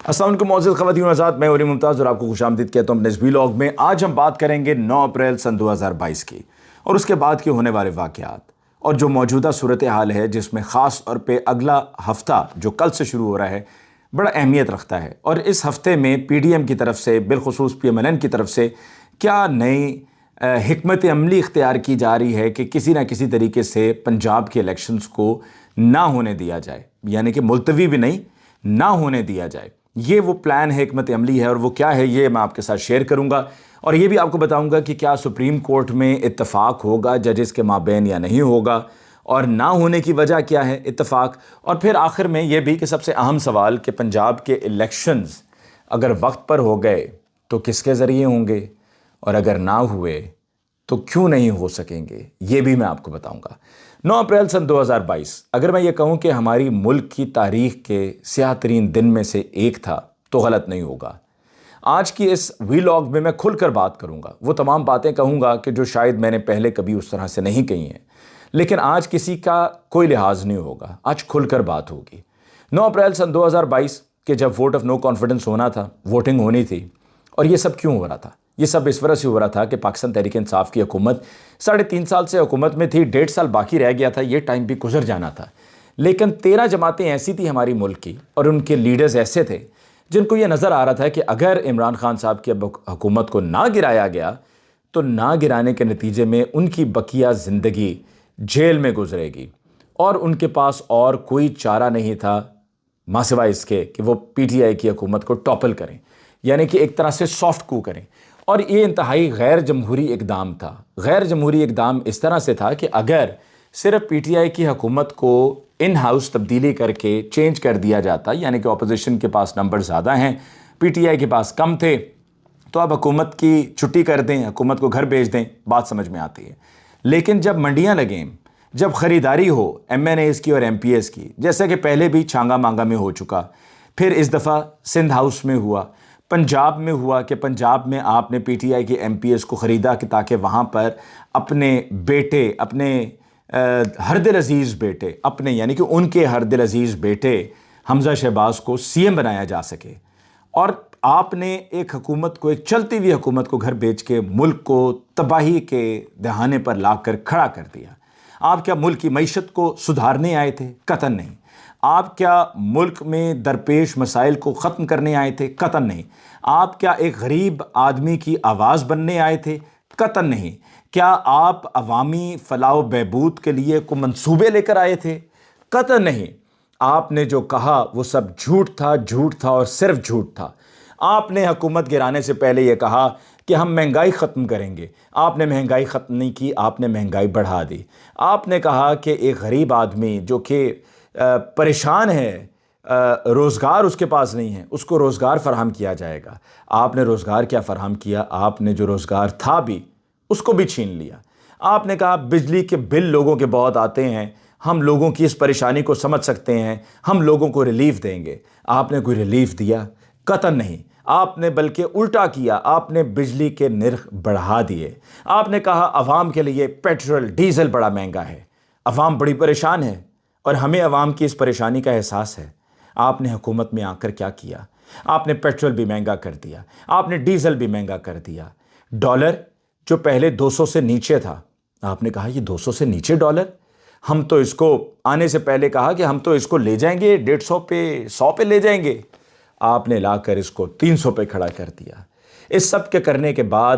السلام علیکم معزز خواتین و حضرات، میں علی ممتاز اور آپ کو خوش آمدید کہتا ہوں اپنے اس ولاگ میں۔ آج ہم بات کریں گے 9 اپریل سن 2022 کی اور اس کے بعد کے ہونے والے واقعات اور جو موجودہ صورتحال ہے، جس میں خاص طور پہ اگلا ہفتہ جو کل سے شروع ہو رہا ہے بڑا اہمیت رکھتا ہے۔ اور اس ہفتے میں پی ڈی ایم کی طرف سے، بالخصوص پی ایم ایل این کی طرف سے کیا نئی حکمت عملی اختیار کی جا رہی ہے کہ کسی نہ کسی طریقے سے پنجاب کے الیکشنز کو نہ ہونے دیا جائے، یعنی کہ ملتوی بھی نہیں، نہ ہونے دیا جائے۔ یہ وہ پلان ہے، حکمت عملی ہے، اور وہ کیا ہے یہ میں آپ کے ساتھ شیئر کروں گا، اور یہ بھی آپ کو بتاؤں گا کہ کیا سپریم کورٹ میں اتفاق ہوگا ججز کے مابین یا نہیں ہوگا، اور نہ ہونے کی وجہ کیا ہے اتفاق، اور پھر آخر میں یہ بھی کہ سب سے اہم سوال کہ پنجاب کے الیکشنز اگر وقت پر ہو گئے تو کس کے ذریعے ہوں گے، اور اگر نہ ہوئے تو کیوں نہیں ہو سکیں گے، یہ بھی میں آپ کو بتاؤں گا۔ 9 اپریل سن 2022 اگر میں یہ کہوں کہ ہماری ملک کی تاریخ کے سیاہ ترین دن میں سے ایک تھا تو غلط نہیں ہوگا۔ آج کی اس ویلاگ میں کھل کر بات کروں گا، وہ تمام باتیں کہوں گا کہ جو شاید میں نے پہلے کبھی اس طرح سے نہیں کہی ہیں، لیکن آج کسی کا کوئی لحاظ نہیں ہوگا، آج کھل کر بات ہوگی۔ 9 اپریل سن 2022 کے جب ووٹ آف نو کانفیڈنس ہونا تھا، ووٹنگ ہونی تھی، اور یہ سب کیوں ہو رہا تھا؟ یہ سب اس وجہ سے ہو رہا تھا کہ پاکستان تحریک انصاف کی حکومت 3.5 سال سے حکومت میں تھی، 1.5 سال باقی رہ گیا تھا، یہ ٹائم بھی گزر جانا تھا، لیکن 13 جماعتیں ایسی تھی ہماری ملک کی، اور ان کے لیڈرز ایسے تھے جن کو یہ نظر آ رہا تھا کہ اگر عمران خان صاحب کی حکومت کو نہ گرایا گیا تو نہ گرانے کے نتیجے میں ان کی بقیہ زندگی جیل میں گزرے گی، اور ان کے پاس اور کوئی چارہ نہیں تھا ماں سوائے اس کے کہ وہ پی ٹی آئی کی حکومت کو ٹاپل کریں، یعنی کہ ایک طرح سے سافٹ کو کریں۔ اور یہ انتہائی غیر جمہوری اقدام تھا۔ غیر جمہوری اقدام اس طرح سے تھا کہ اگر صرف پی ٹی آئی کی حکومت کو ان ہاؤس تبدیلی کر کے چینج کر دیا جاتا، یعنی کہ اپوزیشن کے پاس نمبر زیادہ ہیں، پی ٹی آئی کے پاس کم تھے، تو اب حکومت کی چھٹی کر دیں، حکومت کو گھر بھیج دیں، بات سمجھ میں آتی ہے۔ لیکن جب منڈیاں لگیں، جب خریداری ہو ایم این ایز کی اور ایم پی ایس کی، جیسے کہ پہلے بھی چھانگا مانگا میں ہو چکا، پھر اس دفعہ سندھ ہاؤس میں ہوا، پنجاب میں ہوا کہ پنجاب میں آپ نے پی ٹی آئی کے ایم پی ایس کو خریدا کہ تاکہ وہاں پر اپنے بیٹے، اپنے ہر دل عزیز بیٹے، اپنے یعنی کہ ان کے ہر دل عزیز بیٹے حمزہ شہباز کو سی ایم بنایا جا سکے، اور آپ نے ایک حکومت کو، ایک چلتی ہوئی حکومت کو گھر بیچ کے ملک کو تباہی کے دہانے پر لا کر کھڑا کر دیا۔ آپ کیا ملک کی معیشت کو سدھارنے آئے تھے؟ قطعاً نہیں۔ آپ کیا ملک میں درپیش مسائل کو ختم کرنے آئے تھے؟ قطعاً نہیں۔ آپ کیا ایک غریب آدمی کی آواز بننے آئے تھے؟ قطعاً نہیں۔ کیا آپ عوامی فلاح و بہبود کے لیے کوئی منصوبے لے کر آئے تھے؟ قطعاً نہیں۔ آپ نے جو کہا وہ سب جھوٹ تھا، جھوٹ تھا اور صرف جھوٹ تھا۔ آپ نے حکومت گرانے سے پہلے یہ کہا کہ ہم مہنگائی ختم کریں گے، آپ نے مہنگائی ختم نہیں کی، آپ نے مہنگائی بڑھا دی۔ آپ نے کہا کہ ایک غریب آدمی جو کہ پریشان ہے، روزگار اس کے پاس نہیں ہے، اس کو روزگار فراہم کیا جائے گا۔ آپ نے روزگار کیا فراہم کیا؟ آپ نے جو روزگار تھا بھی اس کو بھی چھین لیا۔ آپ نے کہا بجلی کے بل لوگوں کے بہت آتے ہیں، ہم لوگوں کی اس پریشانی کو سمجھ سکتے ہیں، ہم لوگوں کو ریلیف دیں گے۔ آپ نے کوئی ریلیف دیا؟ قطعاً نہیں۔ آپ نے بلکہ الٹا کیا، آپ نے بجلی کے نرخ بڑھا دیے۔ آپ نے کہا عوام کے لیے پیٹرول ڈیزل بڑا مہنگا ہے، عوام بڑی پریشان ہے، اور ہمیں عوام کی اس پریشانی کا احساس ہے۔ آپ نے حکومت میں آ کر کیا کیا؟ آپ نے پیٹرول بھی مہنگا کر دیا، آپ نے ڈیزل بھی مہنگا کر دیا۔ ڈالر جو پہلے 200 سے نیچے تھا، آپ نے کہا یہ 200 سے نیچے ڈالر، ہم تو اس کو آنے سے پہلے کہا کہ ہم تو اس کو لے جائیں گے 150 پہ، 100 پہ لے جائیں گے، آپ نے لا کر اس کو 300 پہ کھڑا کر دیا۔ اس سب کے کرنے کے بعد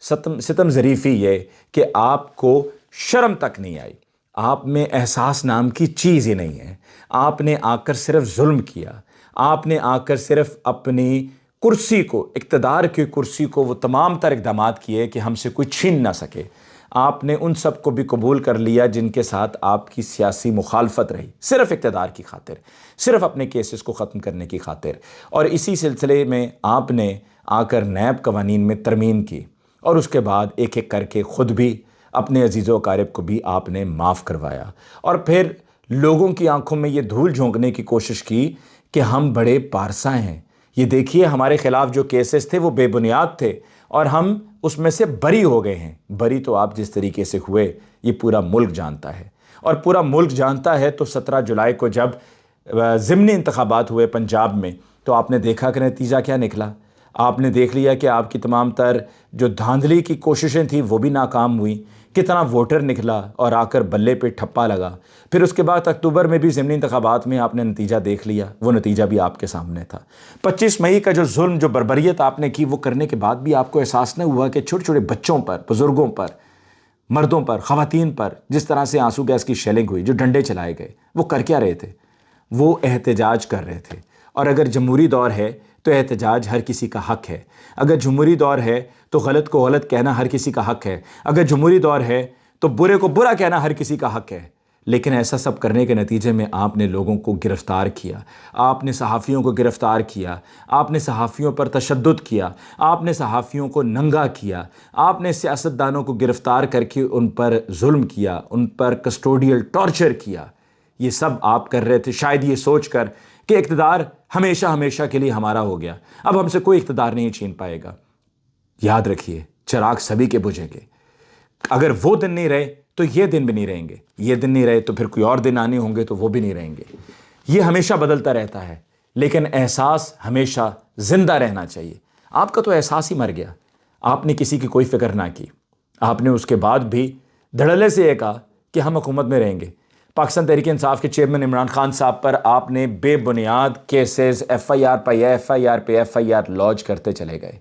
ستم ظریفی یہ کہ آپ کو شرم تک نہیں آئی، آپ میں احساس نام کی چیز ہی نہیں ہے۔ آپ نے آ کر صرف ظلم کیا، آپ نے آ کر صرف اپنی کرسی کو، اقتدار کی کرسی کو، وہ تمام تر اقدامات کیے کہ ہم سے کوئی چھین نہ سکے۔ آپ نے ان سب کو بھی قبول کر لیا جن کے ساتھ آپ کی سیاسی مخالفت رہی، صرف اقتدار کی خاطر، صرف اپنے کیسز کو ختم کرنے کی خاطر۔ اور اسی سلسلے میں آپ نے آ کر نیب قوانین میں ترمیم کی، اور اس کے بعد ایک ایک کر کے خود بھی اپنے عزیز و اقارب کو بھی آپ نے معاف کروایا، اور پھر لوگوں کی آنکھوں میں یہ دھول جھونکنے کی کوشش کی کہ ہم بڑے پارسا ہیں، یہ دیکھیے ہمارے خلاف جو کیسز تھے وہ بے بنیاد تھے، اور ہم اس میں سے بری ہو گئے ہیں۔ بری تو آپ جس طریقے سے ہوئے یہ پورا ملک جانتا ہے، اور پورا ملک جانتا ہے۔ تو 17 جولائی کو جب ضمنی انتخابات ہوئے پنجاب میں، تو آپ نے دیکھا کہ نتیجہ کیا نکلا. آپ نے دیکھ لیا کہ آپ کی تمام تر جو دھاندلی کی کوششیں تھیں وہ بھی ناکام ہوئیں. کتنا ووٹر نکلا اور آ کر بلے پہ ٹھپا لگا. پھر اس کے بعد اکتوبر میں بھی ضمنی انتخابات میں آپ نے نتیجہ دیکھ لیا. وہ نتیجہ بھی آپ کے سامنے تھا. 25 مئی کا جو ظلم، جو بربریت آپ نے کی، وہ کرنے کے بعد بھی آپ کو احساس نہ ہوا کہ چھوٹے چھوٹے بچوں پر، بزرگوں پر، مردوں پر، خواتین پر جس طرح سے آنسو گیس کی شیلنگ ہوئی، جو ڈنڈے چلائے گئے، وہ کر کیا رہے تھے؟ وہ احتجاج کر رہے تھے. اور اگر جمہوری دور ہے تو احتجاج ہر کسی کا حق ہے. اگر جمہوری دور ہے تو غلط کو غلط کہنا ہر کسی کا حق ہے. اگر جمہوری دور ہے تو برے کو برا کہنا ہر کسی کا حق ہے. لیکن ایسا سب کرنے کے نتیجے میں آپ نے لوگوں کو گرفتار کیا، آپ نے صحافیوں کو گرفتار کیا، آپ نے صحافیوں پر تشدد کیا، آپ نے صحافیوں کو ننگا کیا، آپ نے سیاستدانوں کو گرفتار کر کے ان پر ظلم کیا، ان پر کسٹوڈیل ٹارچر کیا. یہ سب آپ کر رہے تھے شاید یہ سوچ کر کہ اقتدار ہمیشہ ہمیشہ کے لیے ہمارا ہو گیا، اب ہم سے کوئی اقتدار نہیں چھین پائے گا. یاد رکھیے، چراغ سبھی کے بجھیں گے. اگر وہ دن نہیں رہے تو یہ دن بھی نہیں رہیں گے. یہ دن نہیں رہے تو پھر کوئی اور دن آنے ہوں گے تو وہ بھی نہیں رہیں گے. یہ ہمیشہ بدلتا رہتا ہے، لیکن احساس ہمیشہ زندہ رہنا چاہیے. آپ کا تو احساس ہی مر گیا. آپ نے کسی کی کوئی فکر نہ کی. آپ نے اس کے بعد بھی دھڑلے سے یہ کہا کہ ہم حکومت میں رہیں گے. پاکستان تحریک انصاف کے چیئرمین عمران خان صاحب پر آپ نے بے بنیاد کیسز، ایف آئی آر پہ ایف آئی آر پہ ایف آئی آر لانچ کرتے چلے گئے.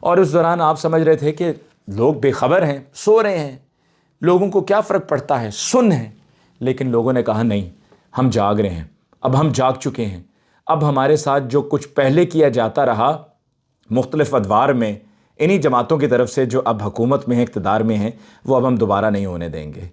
اور اس دوران آپ سمجھ رہے تھے کہ لوگ بے خبر ہیں، سو رہے ہیں، لوگوں کو کیا فرق پڑتا ہے، سن ہیں. لیکن لوگوں نے کہا نہیں، ہم جاگ رہے ہیں، اب ہم جاگ چکے ہیں. اب ہمارے ساتھ جو کچھ پہلے کیا جاتا رہا مختلف ادوار میں انہی جماعتوں کی طرف سے جو اب حکومت میں ہیں، اقتدار میں ہیں، وہ اب ہم دوبارہ نہیں ہونے دیں گے.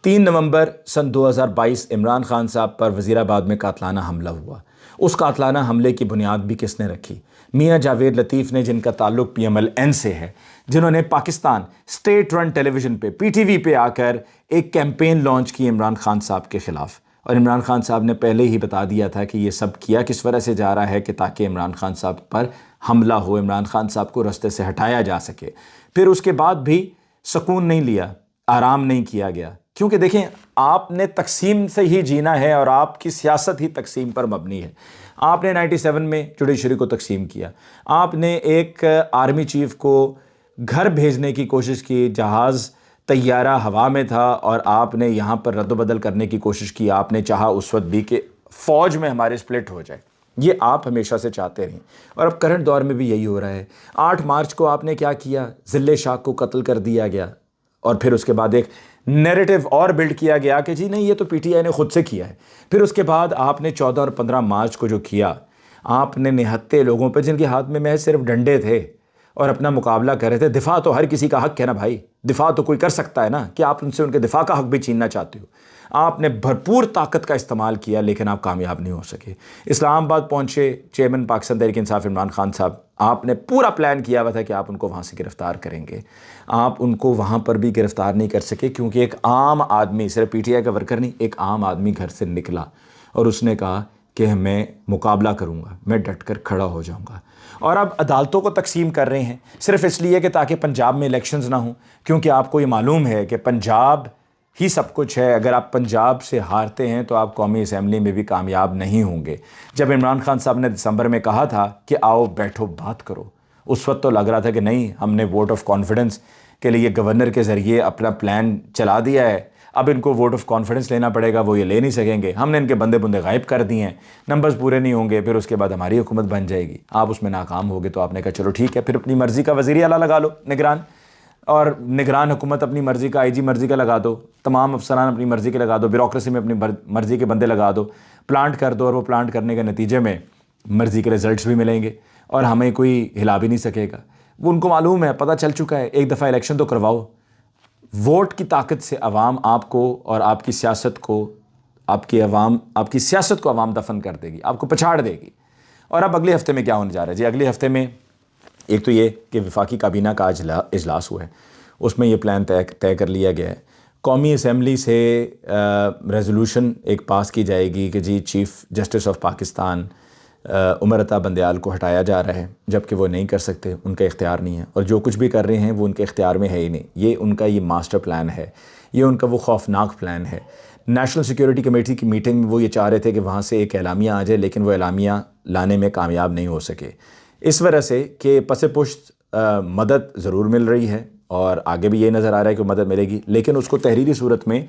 3 نومبر سن 2022 عمران خان صاحب پر وزیر آباد میں قاتلانہ حملہ ہوا. اس قاتلانہ حملے کی بنیاد بھی کس نے رکھی؟ میاں جاوید لطیف نے، جن کا تعلق پی ایم ایل این سے ہے، جنہوں نے پاکستان اسٹیٹ رن ٹیلی ویژن پہ، پی ٹی وی پہ آ کر ایک کیمپین لانچ کی عمران خان صاحب کے خلاف. اور عمران خان صاحب نے پہلے ہی بتا دیا تھا کہ یہ سب کیا کس وجہ سے جا رہا ہے کہ تاکہ عمران خان صاحب پر حملہ ہو، عمران خان صاحب کو رستے سے ہٹایا جا سکے. پھر اس کے بعد بھی سکون نہیں لیا، آرام نہیں کیا گیا. کیونکہ دیکھیں، آپ نے تقسیم سے ہی جینا ہے اور آپ کی سیاست ہی تقسیم پر مبنی ہے. آپ نے 97 میں جوڈیشری کو تقسیم کیا. آپ نے ایک آرمی چیف کو گھر بھیجنے کی کوشش کی، جہاز طیارہ ہوا میں تھا اور آپ نے یہاں پر رد و بدل کرنے کی کوشش کی. آپ نے چاہا اس وقت بھی کہ فوج میں ہمارے سپلٹ ہو جائے. یہ آپ ہمیشہ سے چاہتے رہیں اور اب کرنٹ دور میں بھی یہی ہو رہا ہے. 8 مارچ کو آپ نے کیا کیا؟ ذلِ شاخ کو قتل کر دیا گیا اور پھر اس کے بعد ایک نیریٹو اور بلڈ کیا گیا کہ جی نہیں، یہ تو پی ٹی آئی نے خود سے کیا ہے. پھر اس کے بعد آپ نے 14 اور 15 مارچ کو جو کیا، آپ نے نہتے لوگوں پہ جن کے ہاتھ میں محض صرف ڈنڈے تھے اور اپنا مقابلہ کر رہے تھے. دفاع تو ہر کسی کا حق ہے نا بھائی، دفاع تو کوئی کر سکتا ہے نا، کہ آپ ان سے ان کے دفاع کا حق بھی چھیننا چاہتے ہو. آپ نے بھرپور طاقت کا استعمال کیا لیکن آپ کامیاب نہیں ہو سکے. اسلام آباد پہنچے چیئرمین پاکستان تحریک انصاف عمران خان صاحب. آپ نے پورا پلان کیا ہوا تھا کہ آپ ان کو وہاں سے گرفتار کریں گے. آپ ان کو وہاں پر بھی گرفتار نہیں کر سکے کیونکہ ایک عام آدمی، صرف پی ٹی آئی کا ورکر نہیں، ایک عام آدمی گھر سے نکلا اور اس نے کہا کہ میں مقابلہ کروں گا، میں ڈٹ کر کھڑا ہو جاؤں گا. اور اب عدالتوں کو تقسیم کر رہے ہیں صرف اس لیے کہ تاکہ پنجاب میں الیکشنز نہ ہوں، کیونکہ آپ کو یہ معلوم ہے کہ پنجاب ہی سب کچھ ہے. اگر آپ پنجاب سے ہارتے ہیں تو آپ قومی اسمبلی میں بھی کامیاب نہیں ہوں گے. جب عمران خان صاحب نے دسمبر میں کہا تھا کہ آؤ بیٹھو بات کرو، اس وقت تو لگ رہا تھا کہ نہیں، ہم نے ووٹ آف کانفیڈنس کے لیے گورنر کے ذریعے اپنا پلان چلا دیا ہے، اب ان کو ووٹ آف کانفیڈنس لینا پڑے گا، وہ یہ لے نہیں سکیں گے، ہم نے ان کے بندے غائب کر دیے ہیں، نمبرز پورے نہیں ہوں گے، پھر اس کے بعد ہماری حکومت بن جائے گی. آپ اس میں ناکام ہوگے تو آپ نے کہا چلو ٹھیک ہے، پھر اپنی مرضی کا وزیر اعلیٰ لگا لو نگران، اور نگران حکومت اپنی مرضی کا، آئی جی مرضی کا لگا دو، تمام افسران اپنی مرضی کے لگا دو، بیوروکریسی میں اپنی مرضی کے بندے لگا دو، پلانٹ کر دو، اور وہ پلانٹ کرنے کے نتیجے میں مرضی کے رزلٹس بھی ملیں گے اور ہمیں کوئی ہلا بھی نہیں سکے گا. وہ ان کو معلوم ہے، پتہ چل چکا ہے. ایک دفعہ الیکشن تو کرواؤ، ووٹ کی طاقت سے عوام آپ کو اور آپ کی سیاست کو، آپ کی سیاست کو عوام دفن کر دے گی، آپ کو پچھاڑ دے گی. اور اب اگلے ہفتے میں کیا ہونے جا رہا ہے؟ جی اگلے ہفتے میں ایک تو یہ کہ وفاقی کابینہ کا آج اجلاس ہوا ہے، اس میں یہ پلان طے کر لیا گیا ہے. قومی اسمبلی سے ریزولوشن ایک پاس کی جائے گی کہ جی chief justice of Pakistan Umar Ata Bandial کو ہٹایا جا رہا ہے، جبکہ وہ نہیں کر سکتے، ان کا اختیار نہیں ہے، اور جو کچھ بھی کر رہے ہیں وہ ان کے اختیار میں ہے ہی نہیں. یہ ان کا یہ ماسٹر پلان ہے، یہ ان کا وہ خوفناک پلان ہے. نیشنل سیکیورٹی کمیٹی کی میٹنگ میں وہ یہ چاہ رہے تھے کہ وہاں سے ایک اعلامیہ آ جائے، لیکن وہ اعلامیہ لانے میں کامیاب نہیں ہو سکے، اس وجہ سے کہ پس پشت مدد ضرور مل رہی ہے اور آگے بھی یہ نظر آ رہا ہے کہ مدد ملے گی، لیکن اس کو تحریری صورت میں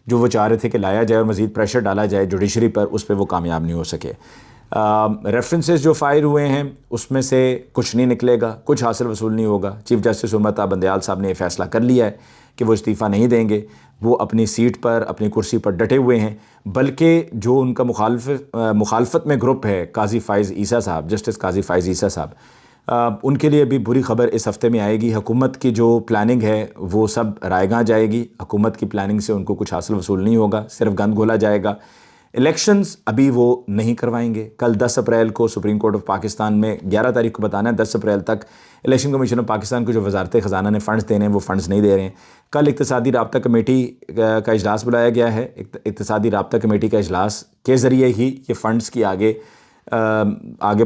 جو وہ چاہ رہے تھے کہ لایا جائے اور مزید پریشر ڈالا جائے جوڈیشری پر، اس پہ وہ کامیاب نہیں ہو سکے۔ ریفرنسز جو فائر ہوئے ہیں اس میں سے کچھ نہیں نکلے گا، کچھ حاصل وصول نہیں ہوگا۔ چیف جسٹس امرتا بندیال صاحب نے یہ فیصلہ کر لیا ہے کہ وہ استعفیٰ نہیں دیں گے، وہ اپنی سیٹ پر اپنی کرسی پر ڈٹے ہوئے ہیں، بلکہ جو ان کا مخالفت میں گروپ ہے قاضی فائز عیسیٰ صاحب، جسٹس قاضی فائز عیسیٰ صاحب، ان کے لیے بھی بری خبر اس ہفتے میں آئے گی۔ حکومت کی جو پلاننگ ہے وہ سب رائے گاں جائے گی، حکومت کی پلاننگ سے ان کو کچھ حاصل وصول نہیں ہوگا، صرف گند گھولا جائے گا۔ الیکشنز ابھی وہ نہیں کروائیں گے۔ کل 10 اپریل کو سپریم کورٹ آف پاکستان میں 11 تاریخ کو بتانا ہے، 10 اپریل تک الیکشن کمیشن آف پاکستان کو جو وزارت خزانہ نے فنڈز دینے ہیں وہ فنڈز نہیں دے رہے ہیں۔ کل اقتصادی رابطہ کمیٹی کا اجلاس بلایا گیا ہے، اقتصادی رابطہ کمیٹی کا اجلاس کے ذریعے ہی یہ فنڈز کی آگے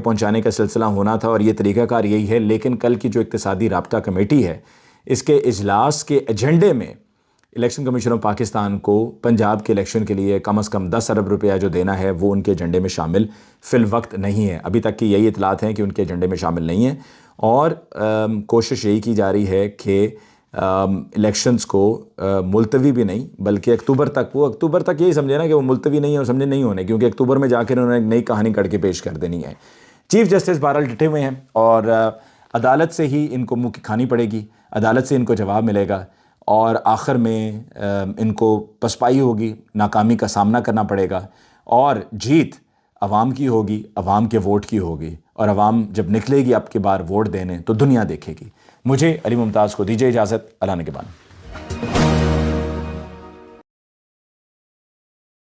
پہنچانے کا سلسلہ ہونا تھا اور یہ طریقہ کار یہی ہے، لیکن کل کی جو اقتصادی رابطہ کمیٹی ہے اس کے اجلاس کے ایجنڈے میں الیکشن کمیشن آف پاکستان کو پنجاب کے الیکشن کے لیے کم از کم 10 ارب روپیہ جو دینا ہے وہ ان کے ایجنڈے میں شامل فی الوقت نہیں ہے۔ ابھی تک کی یہی اطلاعات ہیں کہ ان کے ایجنڈے میں شامل نہیں ہیں، اور کوشش یہی کی جا رہی ہے کہ الیکشنز کو ملتوی بھی نہیں بلکہ اکتوبر تک یہی سمجھے نا کہ وہ ملتوی نہیں ہے اور سمجھے نہیں ہونے، کیونکہ اکتوبر میں جا کے انہوں نے ایک نئی کہانی کر کے پیش کر دینی ہے۔ چیف جسٹس بہرحال ڈٹے ہوئے ہیں اور عدالت سے ہی ان کو منہ کی کھانی پڑے گی، عدالت سے ان کو جواب ملے گا، اور آخر میں ان کو پسپائی ہوگی، ناکامی کا سامنا کرنا پڑے گا، اور جیت عوام کی ہوگی، عوام کے ووٹ کی ہوگی، اور عوام جب نکلے گی اب کی بار ووٹ دینے تو دنیا دیکھے گی۔ مجھے علی ممتاز کو دیجیے اجازت، اللہ نگہبان۔